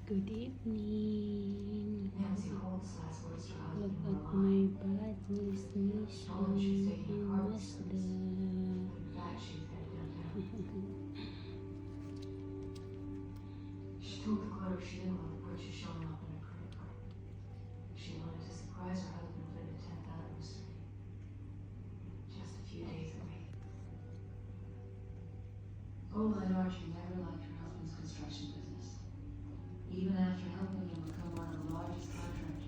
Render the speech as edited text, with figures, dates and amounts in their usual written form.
Good evening. Nancy Holt's last words to her Look husband at were my lying. body Told him she was sneezing taking a in carpet Mazda. service, but in fact she was headed downtown. She told the clerk she didn't want the purchase showing up in her credit card. She wanted to surprise her husband for the 10th anniversary. Just a few days away. Ola and Archie never liked her husband's construction business. Even after helping him become one of the largest contractors